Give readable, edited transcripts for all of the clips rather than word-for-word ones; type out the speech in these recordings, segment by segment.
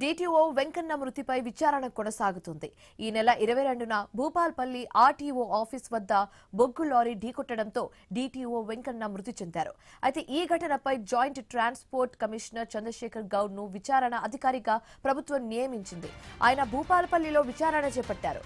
DTO Venkanna మృతిపై విచారణ కొనసాగుతుంది. ఈ నెల 22న భూపాల్పల్లి ఆర్టీఓ ఆఫీస్ వద్ద బొగ్గు లారీ ఢీకొట్టడంతో డిటిఓ వెంకన్న మృతి చెందారు. అయితే ఈ ఘటనపై joint transport commissioner Chandrashekar Goud ను విచారణ అధికారిగా ప్రభుత్వం నియమించింది. ఆయన భూపాల్పల్లిలో విచారణ చేపట్టారు.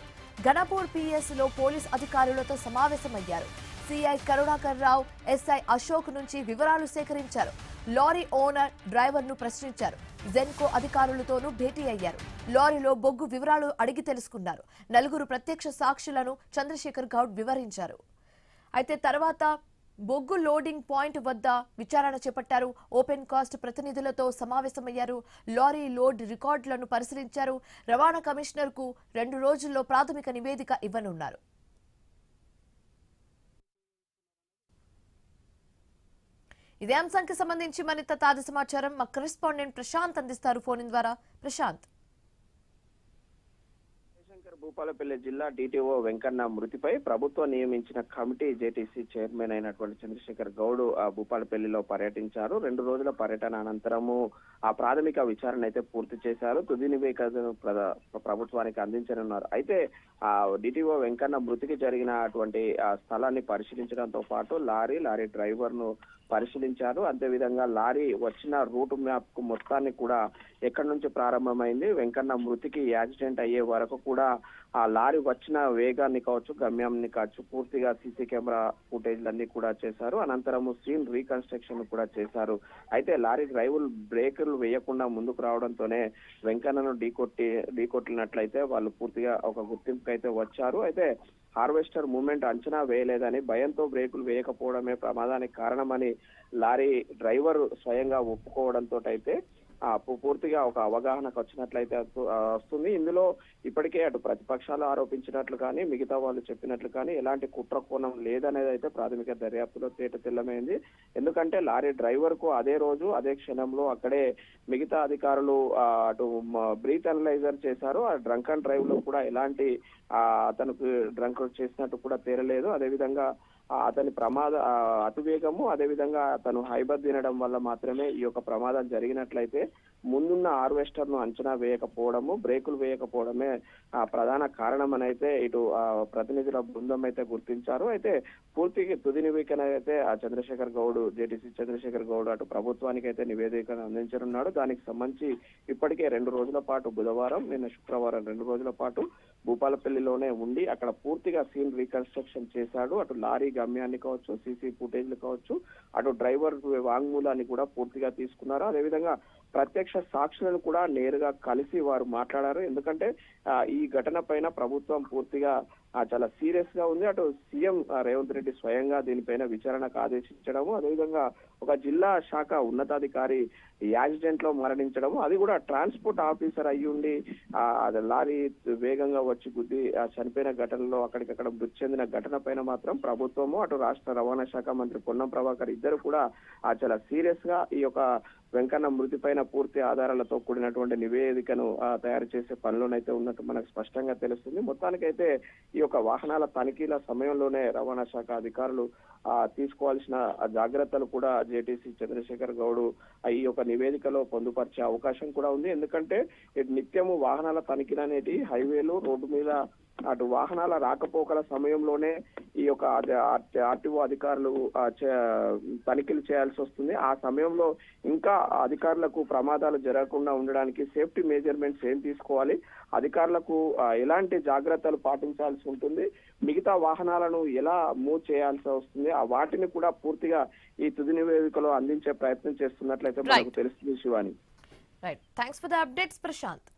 గణపూర్ పిఎస్ లో పోలీస్ అధికారులతో సమావేశమయ్యారు. సిఐ కరుణాకర్ రావు, ఎస్ఐ అశోక్ నుంచి వివరాలు సేకరించారు. లారీ ఓనర్, డ్రైవర్ ను ప్రశ్నించారు. జెన్కో అధికారులతోనూ భేటీ అయ్యారు. లారీలో బొగ్గు వివరాలు అడిగి తెలుసుకున్నారు. 4 ప్రత్యక్ష సాక్షులను చంద్రశేఖర్ గౌడ్ వివరించారు. అయితే తర్వాత బొగ్గు లోడింగ్ పాయింట్ వద్ద విచారణ చేపట్టారు. ఓపెన్ కాస్ట్ ప్రతినిధులతో సమావేశమయ్యారు. లారీ లోడ్ రికార్డులను పరిశీలించారు. రవాణా కమిషనర్ కు 2 రోజుల్లో ప్రాథమిక నివేదిక ఇవ్వనున్నారు. ఇదే అంశానికి సంబంధించి మరింత తాజా సమాచారం మా కరెస్పాండెంట్ ప్రశాంత్ అందిస్తారు ఫోన్ ద్వారా. ప్రశాంత్, భూపాలపల్లి జిల్లా డిటిఓ వెంకన్న మృతిపై ప్రభుత్వం నియమించిన కమిటీ జేటీసీ చైర్మన్ అయినటువంటి చంద్రశేఖర్ గౌడ్ భూపాలపల్లిలో పర్యటించారు. 2 రోజుల పర్యటన అనంతరము ఆ ప్రాథమిక విచారణ అయితే పూర్తి చేశారు. తుది నివేదికను ప్రభుత్వానికి అందించనున్నారు. అయితే ఆ డిటిఓ వెంకన్న మృతికి జరిగినటువంటి స్థలాన్ని పరిశీలించడంతో పాటు లారీ డ్రైవర్ ను పరిశీలించారు. అదేవిధంగా లారీ వచ్చిన రూట్ మ్యాప్ కు మొత్తాన్ని కూడా ఎక్కడి నుంచి ప్రారంభమైంది, వెంకన్న మృతికి యాక్సిడెంట్ అయ్యే వరకు కూడా ఆ లారీ వచ్చిన వేగాన్ని కావచ్చు, గమ్యాన్ని కావచ్చు, పూర్తిగా సీసీ కెమెరా ఫుటేజ్లన్నీ కూడా చేశారు. అనంతరము సీన్ రీకన్స్ట్రక్షన్ కూడా చేశారు. అయితే లారీ డ్రైవర్ బ్రేకులు వేయకుండా ముందుకు రావడంతోనే వెంకన్నను ఢీకొట్టినట్లయితే వాళ్ళు పూర్తిగా ఒక గుర్తింపుకి అయితే వచ్చారు. అయితే హార్వెస్టర్ మూవ్మెంట్ అంచనా వేయలేదని, భయంతో బ్రేకులు వేయకపోవడమే ప్రమాదానికి కారణమని లారీ డ్రైవర్ స్వయంగా ఒప్పుకోవడంతో అయితే పూర్తిగా ఒక అవగాహనకు వచ్చినట్లయితే వస్తుంది. ఇందులో ఇప్పటికే అటు ప్రతిపక్షాలు ఆరోపించినట్లు కానీ, మిగతా వాళ్ళు చెప్పినట్లు కానీ ఎలాంటి కుట్ర కోణం లేదనేది అయితే ప్రాథమిక దర్యాప్తులో తేటతెల్లమైంది. ఎందుకంటే లారీ డ్రైవర్ కు అదే రోజు అదే క్షణంలో అక్కడే మిగతా అధికారులు అటు బ్రీత్ అనలైజర్ చేశారు. ఆ డ్రంక్ అండ్ డ్రైవ్ లో కూడా ఎలాంటి అతనికి డ్రంక్ చేసినట్టు కూడా తేలలేదు. అదేవిధంగా అతని అతివేగము, అదేవిధంగా అతను హైబర్ తినడం వల్ల మాత్రమే ఈ యొక్క ప్రమాదం జరిగినట్లయితే ముందున్న హార్వెస్టర్ ను అంచనా వేయకపోవడము, బ్రేకులు వేయకపోవడమే ప్రధాన కారణం అని అయితే ఇటు ప్రతినిధుల బృందం అయితే గుర్తించారు. అయితే పూర్తిగా తుది నివేదికన అయితే చంద్రశేఖర్ గౌడ్, జేటీసీ చంద్రశేఖర్ గౌడ్ అటు ప్రభుత్వానికి అయితే నివేదికను అందించనున్నాడు. దానికి సంబంధించి ఇప్పటికే 2 రోజుల పాటు బుధవారం, నిన్న శుక్రవారం 2 రోజుల పాటు భూపాలపల్లిలోనే ఉండి అక్కడ పూర్తిగా సీన్ రీకన్స్ట్రక్షన్ చేశాడు. అటు లారీ గమ్యాన్ని కావచ్చు, సీసీ ఫుటేజ్లు కావచ్చు, అటు డ్రైవర్ వాంగ్మూలాన్ని కూడా పూర్తిగా తీసుకున్నారు. అదేవిధంగా ప్రత్యక్ష సాక్షులను కూడా నేరుగా కలిసి వారు మాట్లాడారు. ఎందుకంటే ఈ ఘటన పైన ప్రభుత్వం పూర్తిగా చాలా సీరియస్ గా ఉంది. అటు సీఎం రేవంత్ రెడ్డి స్వయంగా దీనిపైన విచారణకు ఆదేశించడము, అదేవిధంగా ఒక జిల్లా శాఖ ఉన్నతాధికారి యాక్సిడెంట్ లో మరణించడము, అది కూడా ట్రాన్స్పోర్ట్ ఆఫీసర్ అయ్యి ఉండి లారీ వేగంగా వచ్చి గుద్ది చనిపోయిన ఘటనలో అక్కడికక్కడ మృతి చెందిన ఘటన పైన మాత్రం ప్రభుత్వము, అటు రాష్ట్ర రవాణా శాఖ మంత్రి పొన్నం ప్రభాకర్ ఇద్దరు కూడా చాలా సీరియస్ గా ఈ యొక్క వెంకన్న మృతి పైన పూర్తి ఆధారాలతో కూడినటువంటి నివేదికను తయారు చేసే పనిలోనైతే ఉన్నట్టు మనకు స్పష్టంగా తెలుస్తుంది. మొత్తానికైతే ఈ యొక్క వాహనాల తనిఖీల సమయంలోనే రవాణా శాఖ అధికారులు తీసుకోవాల్సిన జాగ్రత్తలు కూడా జేటీసీ చంద్రశేఖర్ గౌడ్ ఈ యొక్క నివేదికలో పొందుపరిచే అవకాశం కూడా ఉంది. ఎందుకంటే నిత్యము వాహనాల తనిఖీలు అనేటి హైవేలు, రోడ్డు మీద అటు వాహనాల రాకపోకల సమయంలోనే ఈ యొక్క ఆర్టీఓ అధికారులు తనిఖీలు చేయాల్సి వస్తుంది. ఆ సమయంలో ఇంకా అధికారులకు ప్రమాదాలు జరగకుండా ఉండడానికి సేఫ్టీ మెజర్మెంట్స్ ఏం తీసుకోవాలి, అధికారులకు ఎలాంటి జాగ్రత్తలు పాటించాల్సి ఉంటుంది, మిగతా వాహనాలను ఎలా మూవ్ చేయాల్సి వస్తుంది, ఆ వాటిని కూడా పూర్తిగా ఈ తుది నివేదికలో అందించే ప్రయత్నం చేస్తున్నట్లయితే మనకు తెలుస్తుంది. Shivani, thanks for the updates Prashanth.